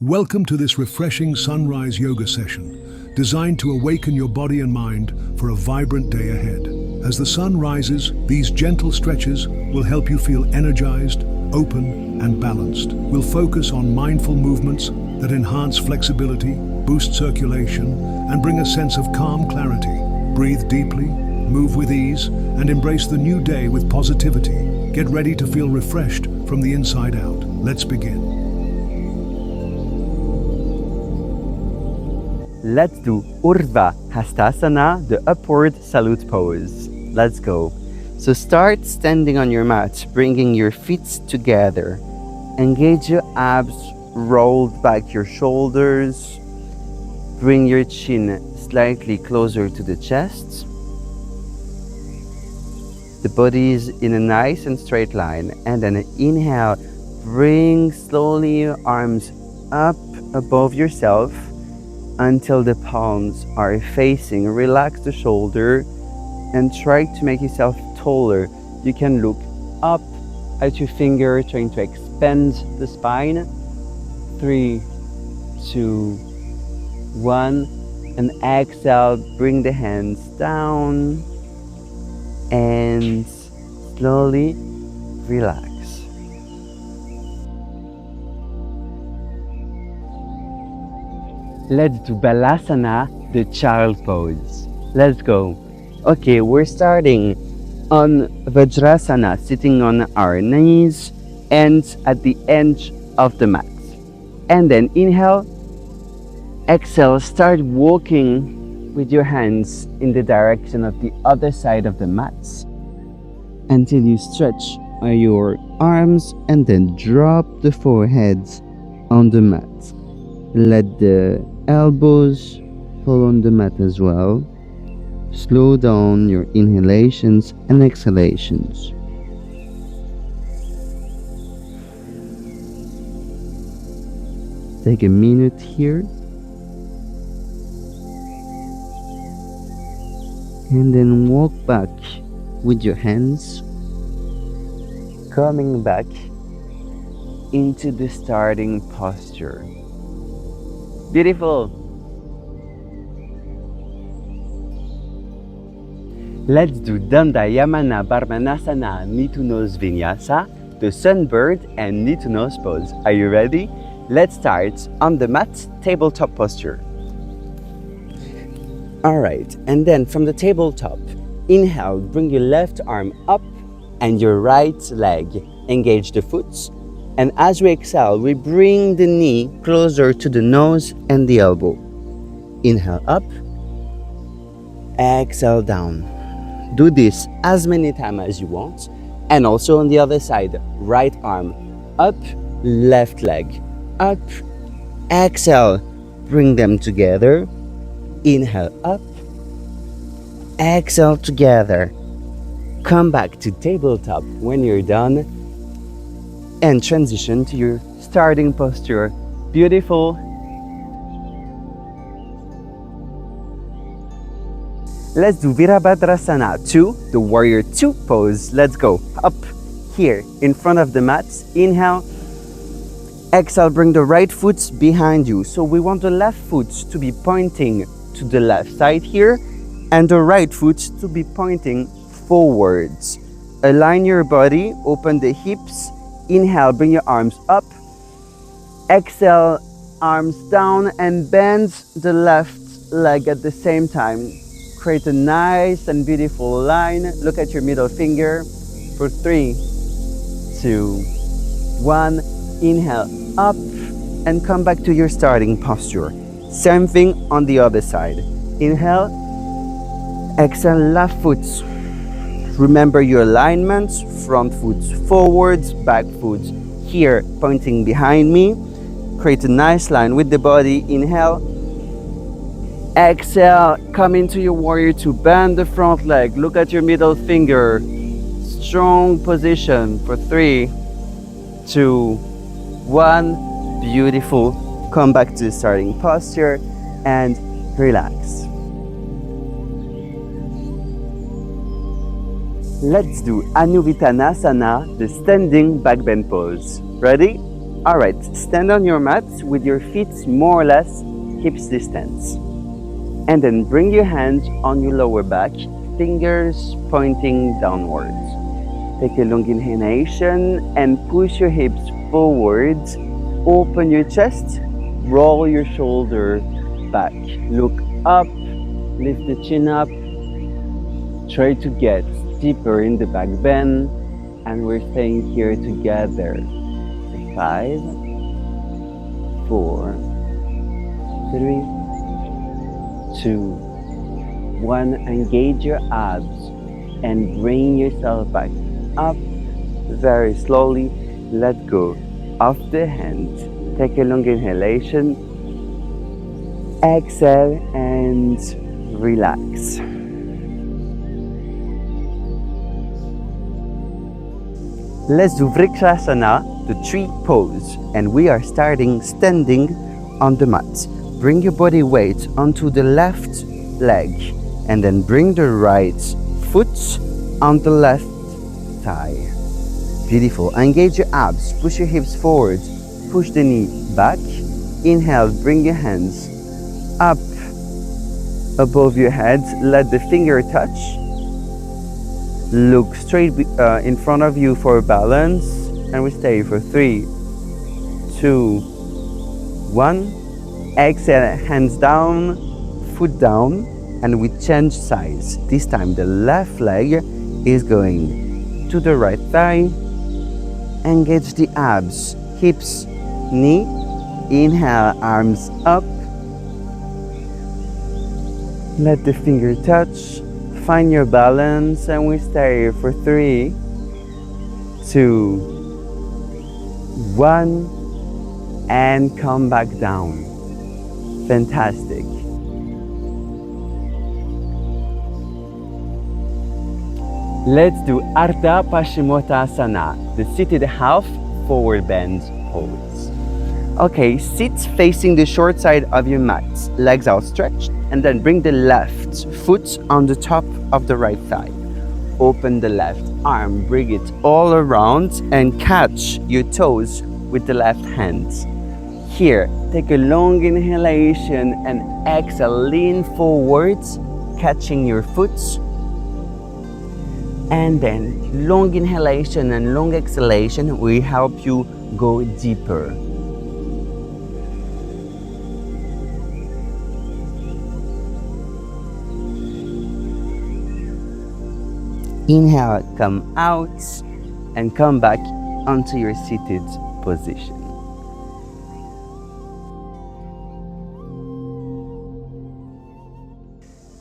Welcome to this refreshing sunrise yoga session, designed to awaken your body and mind for a vibrant day ahead. As the sun rises, these gentle stretches will help you feel energized, open, and balanced. We'll focus on mindful movements that enhance flexibility, boost circulation, and bring a sense of calm clarity. Breathe deeply, move with ease, and embrace the new day with positivity. Get ready to feel refreshed from the inside out. Let's begin. Let's do Urdhva, Hastasana, the upward salute pose. Let's go. So start standing on your mat, bringing your feet together. Engage your abs, roll back your shoulders. Bring your chin slightly closer to the chest. The body is in a nice and straight line. And then inhale, bring slowly your arms up above yourself until the palms are facing. Relax the shoulder and try to make yourself taller. You can look up at your finger, trying to expand the spine. 3, 2, 1, and exhale, bring the hands down and slowly relax. Let's do Balasana, the child pose. Let's go. Okay, we're starting on Vajrasana, sitting on our knees and at the edge of the mat. And then inhale, exhale, start walking with your hands in the direction of the other side of the mat until you stretch your arms and then drop the forehead on the mat. Let the elbows fall on the mat as well. Slow down your inhalations and exhalations. Take a minute here. And then walk back with your hands, coming back into the starting posture. Beautiful. Let's do Dandayamana Bharmanasana, knee to nose vinyasa, the Sunbird and knee to nose pose. Are you ready? Let's start on the mat, tabletop posture. Alright, and then from the tabletop, inhale, bring your left arm up and your right leg. Engage the foot. And as we exhale, we bring the knee closer to the nose and the elbow. Inhale up, exhale down. Do this as many times as you want. And also on the other side, right arm up, left leg up, exhale, bring them together. Inhale up, exhale together. Come back to tabletop when you're done and transition to your starting posture. Beautiful. Let's do Virabhadrasana 2, the warrior 2 pose. Let's go. Up here in front of the mat. Inhale. Exhale, bring the right foot behind you. So we want the left foot to be pointing to the left side here and the right foot to be pointing forwards. Align your body, open the hips. Inhale, bring your arms up. Exhale, arms down and bend the left leg at the same time. Create a nice and beautiful line. Look at your middle finger for 3, 2, 1. Inhale up and come back to your starting posture. Same thing on the other side. Inhale, exhale, left foot. Remember your alignment, front foot forwards, back foot here pointing behind me. Create a nice line with the body. Inhale, exhale, come into your warrior 2, bend the front leg, look at your middle finger. Strong position for 3, 2, 1. Beautiful. Come back to the starting posture and relax. Let's do Anuvittanasana, the standing back bend pose. Ready? Alright, stand on your mat with your feet more or less hips distance. And then bring your hands on your lower back, fingers pointing downwards. Take a long inhalation and push your hips forwards. Open your chest, roll your shoulder back. Look up, lift the chin up. Try to get deeper in the back bend. And we're staying here together. 5, 4, 3, 2, 1. Engage your abs and bring yourself back up. Very slowly, let go of the hands. Take a long inhalation. Exhale and relax. Let's do Vrikshasana, the tree pose, and we are starting standing on the mat. Bring your body weight onto the left leg and then bring the right foot on the left thigh. Beautiful. Engage your abs, push your hips forward, push the knee back. Inhale, bring your hands up above your head, let the finger touch. Look straight in front of you for balance, and we stay for 3, 2, 1. Exhale, hands down, foot down, and we change sides. This time the left leg is going to the right thigh. Engage the abs, hips, knee. Inhale, arms up. Let the finger touch. Find your balance, and we stay for 3, 2, 1, and come back down. Fantastic. Let's do Urdhva Paschimottanasana, the seated half forward bend pose. Okay, sit facing the short side of your mat, legs outstretched, and then bring the left foot on the top of the right thigh. Open the left arm, bring it all around, and catch your toes with the left hand. Here, take a long inhalation and exhale, lean forwards, catching your foot. And then long inhalation and long exhalation will help you go deeper. Inhale, come out and come back onto your seated position.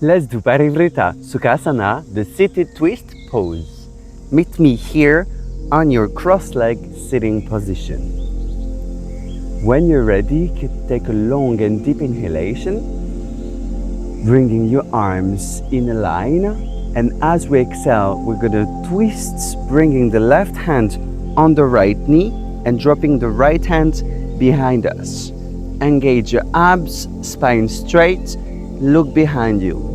Let's do Parivrita Sukhasana, the seated twist pose. Meet me here on your cross-legged sitting position. When you're ready, take a long and deep inhalation, bringing your arms in a line. And as we exhale, we're going to twist, bringing the left hand on the right knee and dropping the right hand behind us. Engage your abs, spine straight, look behind you.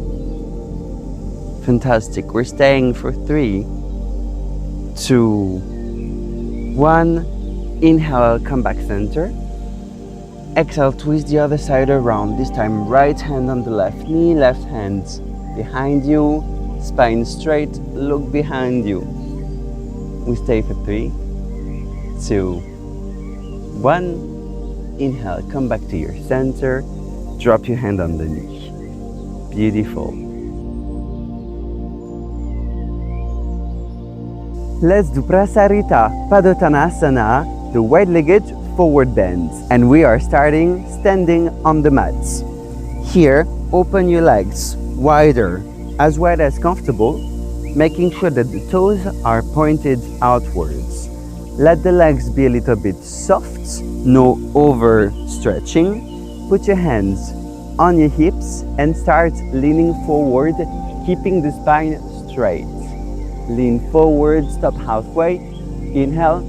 Fantastic. We're staying for 3, 2, 1. Inhale, come back center. Exhale, twist the other side around. This time, right hand on the left knee, left hand behind you. Spine straight, look behind you. We stay for 3, 2, 1. Inhale, come back to your center. Drop your hand on the knee. Beautiful. Let's do Prasarita Padottanasana, the wide-legged forward bend. And we are starting standing on the mats. Here, open your legs wider, as wide as comfortable, making sure that the toes are pointed outwards. Let the legs be a little bit soft, no overstretching. Put your hands on your hips and start leaning forward, keeping the spine straight. Lean forward, stop halfway. Inhale.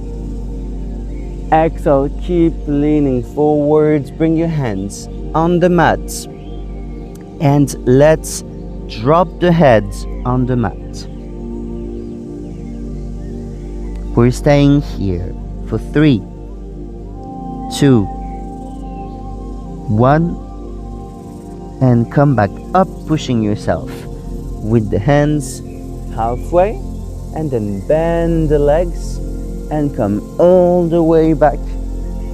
Exhale, keep leaning forward. Bring your hands on the mat. And let's drop the head on the mat. We're staying here for 3, 2, 1, and come back up, pushing yourself with the hands halfway, and then bend the legs and come all the way back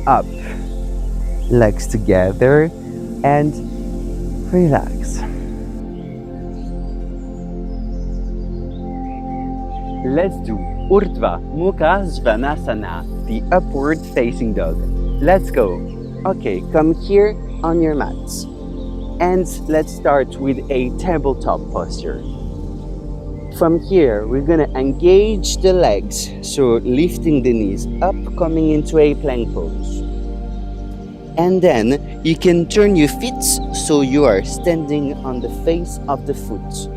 up. Legs together and relax. Let's do Urdhva Mukha Svanasana, the upward facing dog. Let's go. Okay, come here on your mats. And let's start with a tabletop posture. From here, we're gonna engage the legs, so lifting the knees up, coming into a plank pose. And then you can turn your feet so you are standing on the face of the foot.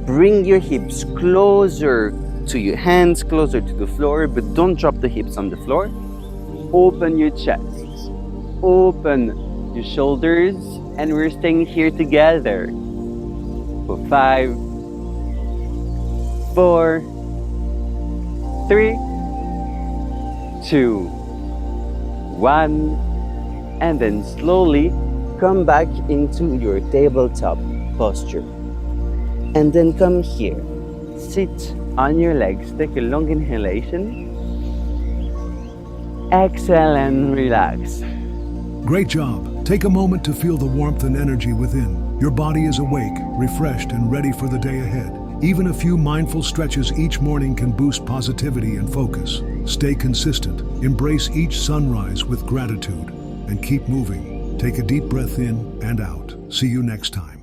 Bring your hips closer to your hands, closer to the floor, but don't drop the hips on the floor. Open your chest, open your shoulders, and we're staying here together for 5, 4, 3, 2, 1, and then slowly come back into your tabletop posture. And then come here, sit on your legs, take a long inhalation, exhale and relax. Great job. Take a moment to feel the warmth and energy within. Your body is awake, refreshed, and ready for the day ahead. Even a few mindful stretches each morning can boost positivity and focus. Stay consistent, embrace each sunrise with gratitude, and keep moving. Take a deep breath in and out. See you next time.